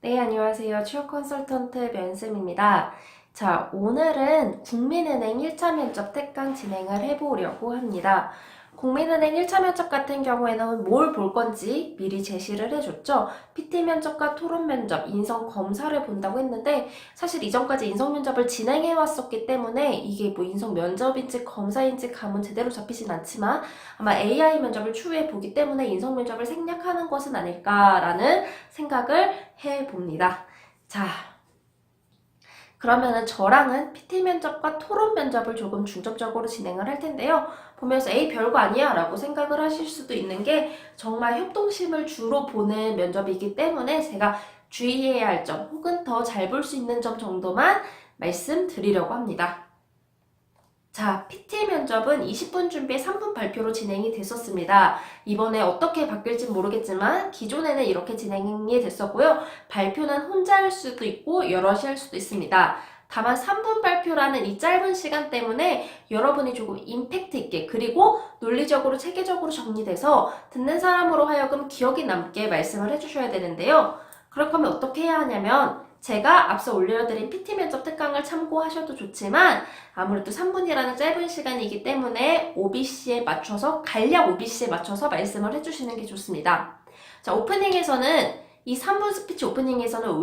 네, 안녕하세요. 취업 컨설턴트 면쌤입니다. 자, 오늘은 국민은행 1차 면접 특강 진행을 해보려고 합니다. 국민은행 1차 면접 같은 경우에는 뭘 볼 건지 미리 제시를 해줬죠. PT 면접과 토론 면접, 인성 검사를 본다고 했는데 사실 이전까지 인성 면접을 진행해 왔었기 때문에 이게 뭐 인성 면접인지 검사인지 감은 제대로 잡히진 않지만 아마 AI 면접을 추후에 보기 때문에 인성 면접을 생략하는 것은 아닐까라는 생각을 해봅니다. 자, 그러면은 저랑은 PT 면접과 토론 면접을 조금 중점적으로 진행을 할 텐데요. 보면서 에이 별거 아니야 라고 생각을 하실 수도 있는 게 정말 협동심을 주로 보는 면접이기 때문에 제가 주의해야 할 점 혹은 더 잘 볼 수 있는 점 정도만 말씀드리려고 합니다. 자, PT 면접은 20분 준비에 3분 발표로 진행이 됐었습니다. 이번에 어떻게 바뀔지 모르겠지만 기존에는 이렇게 진행이 됐었고요. 발표는 혼자 할 수도 있고 여럿이 할 수도 있습니다. 다만 3분 발표라는 이 짧은 시간 때문에 여러분이 조금 임팩트 있게 그리고 논리적으로 체계적으로 정리돼서 듣는 사람으로 하여금 기억이 남게 말씀을 해주셔야 되는데요. 그럴 거면 어떻게 해야 하냐면 제가 앞서 올려드린 PT 면접 특강을 참고하셔도 좋지만 아무래도 3분이라는 짧은 시간이기 때문에 OBC에 맞춰서 간략 OBC에 맞춰서 말씀을 해주시는 게 좋습니다. 자, 오프닝에서는 이 3분 스피치 오프닝에서는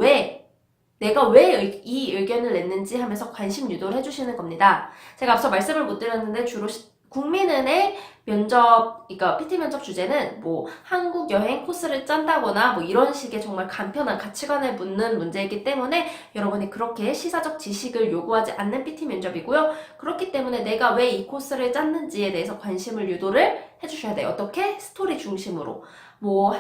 내가 왜 이 의견을 냈는지 하면서 관심 유도를 해주시는 겁니다. 제가 앞서 말씀을 못 드렸는데 주로 국민은행 면접, 그러니까 PT 면접 주제는 뭐 한국 여행 코스를 짠다거나 뭐 이런 식의 정말 간편한 가치관을 묻는 문제이기 때문에 여러분이 그렇게 시사적 지식을 요구하지 않는 PT 면접이고요. 그렇기 때문에 내가 왜 이 코스를 짰는지에 대해서 관심을 유도를 해주셔야 돼요. 어떻게? 스토리 중심으로. 뭐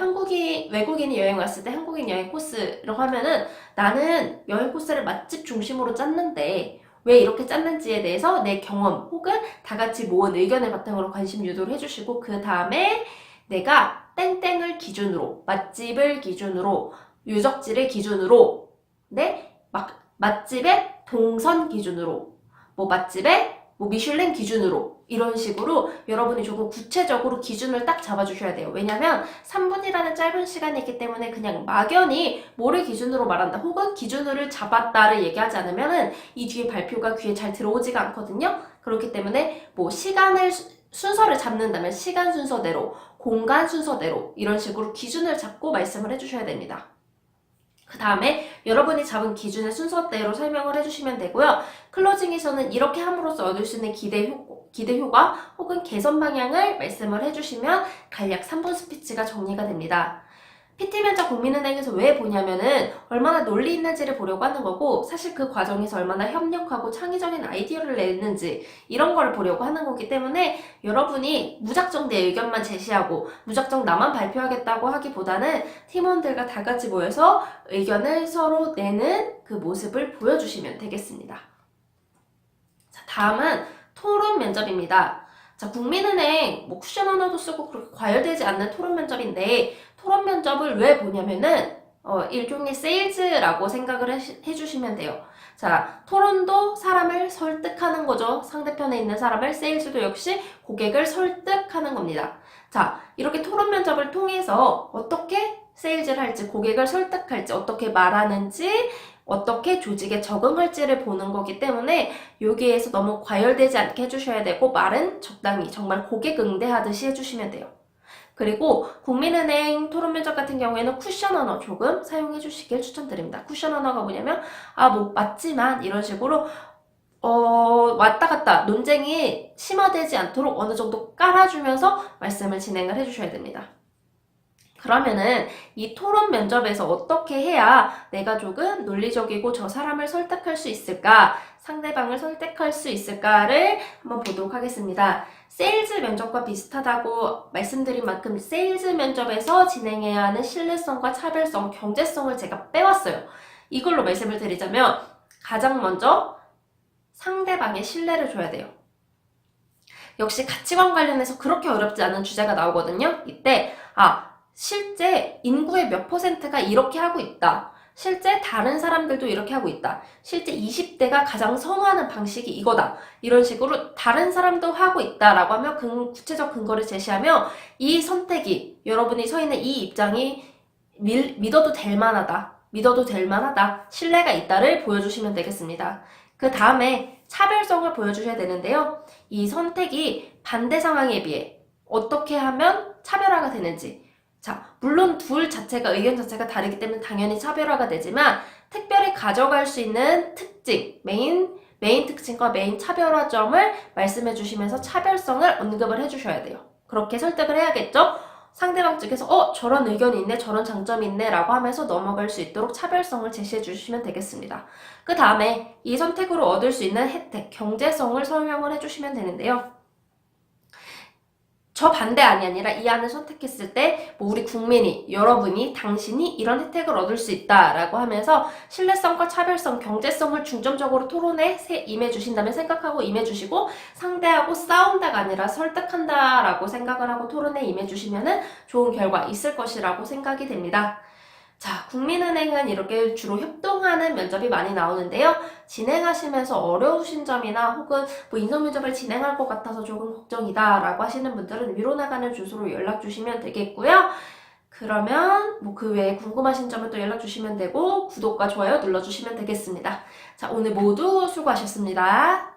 외국인이 여행 왔을 때 한국인 여행 코스라고 하면은 나는 여행 코스를 맛집 중심으로 짰는데 왜 이렇게 짰는지에 대해서 내 경험 혹은 다 같이 모은 의견을 바탕으로 관심 유도를 해주시고 그 다음에 내가 땡땡을 기준으로 맛집을 기준으로 유적지를 기준으로 맛집의 동선 기준으로 뭐 맛집의 뭐 미슐랭 기준으로 이런 식으로 여러분이 조금 구체적으로 기준을 딱 잡아주셔야 돼요. 왜냐면 3분이라는 짧은 시간이기 때문에 그냥 막연히 뭐를 기준으로 말한다 혹은 기준을 잡았다를 얘기하지 않으면은 이 뒤에 발표가 귀에 잘 들어오지가 않거든요. 그렇기 때문에 뭐 순서를 잡는다면 시간 순서대로, 공간 순서대로 이런 식으로 기준을 잡고 말씀을 해주셔야 됩니다. 그 다음에 여러분이 잡은 기준의 순서대로 설명을 해주시면 되고요. 클로징에서는 이렇게 함으로써 얻을 수 있는 기대 효과 혹은 개선 방향을 말씀을 해주시면 간략 3분 스피치가 정리가 됩니다. PT 면접 국민은행에서 왜 보냐면은 얼마나 논리 있는지를 보려고 하는 거고 사실 그 과정에서 얼마나 협력하고 창의적인 아이디어를 내는지 이런 걸 보려고 하는 거기 때문에 여러분이 무작정 내 의견만 제시하고 무작정 나만 발표하겠다고 하기보다는 팀원들과 다 같이 모여서 의견을 서로 내는 그 모습을 보여주시면 되겠습니다. 자, 다음은 토론 면접입니다. 자, 국민은행 뭐 쿠션 하나도 쓰고 그렇게 과열되지 않는 토론 면접인데 토론 면접을 왜 보냐면은 일종의 세일즈라고 생각을 해주시면 돼요. 자, 토론도 사람을 설득하는 거죠. 상대편에 있는 사람을, 세일즈도 역시 고객을 설득하는 겁니다. 자, 이렇게 토론 면접을 통해서 어떻게 세일즈를 할지, 고객을 설득할지, 어떻게 말하는지, 어떻게 조직에 적응할지를 보는 거기 때문에 여기에서 너무 과열되지 않게 해주셔야 되고 말은 적당히 정말 고객 응대하듯이 해주시면 돼요. 그리고 국민은행 토론 면접 같은 경우에는 쿠션 언어 조금 사용해 주시길 추천드립니다. 쿠션 언어가 뭐냐면 뭐 맞지만 이런 식으로 왔다 갔다 논쟁이 심화되지 않도록 어느 정도 깔아주면서 말씀을 진행을 해주셔야 됩니다. 그러면은 이 토론 면접에서 어떻게 해야 내가 조금 논리적이고 저 사람을 설득할 수 있을까, 상대방을 설득할 수 있을까를 한번 보도록 하겠습니다. 세일즈 면접과 비슷하다고 말씀드린 만큼 세일즈 면접에서 진행해야 하는 신뢰성과 차별성, 경제성을 제가 빼왔어요. 이걸로 말씀을 드리자면 가장 먼저 상대방의 신뢰를 줘야 돼요. 역시 가치관 관련해서 그렇게 어렵지 않은 주제가 나오거든요. 이때 실제 인구의 몇 %가 이렇게 하고 있다. 실제 다른 사람들도 이렇게 하고 있다. 실제 20대가 가장 선호하는 방식이 이거다. 이런 식으로 다른 사람도 하고 있다라고 하면 구체적 근거를 제시하며 이 선택이 여러분이 서 있는 이 입장이 믿어도 될 만하다. 믿어도 될 만하다, 신뢰가 있다를 보여주시면 되겠습니다. 그 다음에 차별성을 보여주셔야 되는데요. 이 선택이 반대 상황에 비해 어떻게 하면 차별화가 되는지. 자, 물론 둘 자체가 의견 자체가 다르기 때문에 당연히 차별화가 되지만 특별히 가져갈 수 있는 특징, 메인 특징과 메인 차별화점을 말씀해 주시면서 차별성을 언급을 해 주셔야 돼요. 그렇게 설득을 해야겠죠? 상대방 측에서 저런 의견이 있네, 저런 장점이 있네 라고 하면서 넘어갈 수 있도록 차별성을 제시해 주시면 되겠습니다. 그 다음에 이 선택으로 얻을 수 있는 혜택, 경제성을 설명을 해주시면 되는데요. 저 반대 아니라 이 안을 선택했을 때 뭐 우리 국민이, 여러분이, 당신이 이런 혜택을 얻을 수 있다라고 하면서 신뢰성과 차별성, 경제성을 중점적으로 토론에 임해주신다면 생각하고 임해주시고, 상대하고 싸운다가 아니라 설득한다라고 생각을 하고 토론에 임해주시면 좋은 결과 있을 것이라고 생각이 됩니다. 자, 국민은행은 이렇게 주로 협동하는 면접이 많이 나오는데요. 진행하시면서 어려우신 점이나 혹은 뭐 인성 면접을 진행할 것 같아서 조금 걱정이다 라고 하시는 분들은 위로 나가는 주소로 연락 주시면 되겠고요. 그러면 뭐 그 외에 궁금하신 점을 또 연락 주시면 되고, 구독과 좋아요 눌러주시면 되겠습니다. 자, 오늘 모두 수고하셨습니다.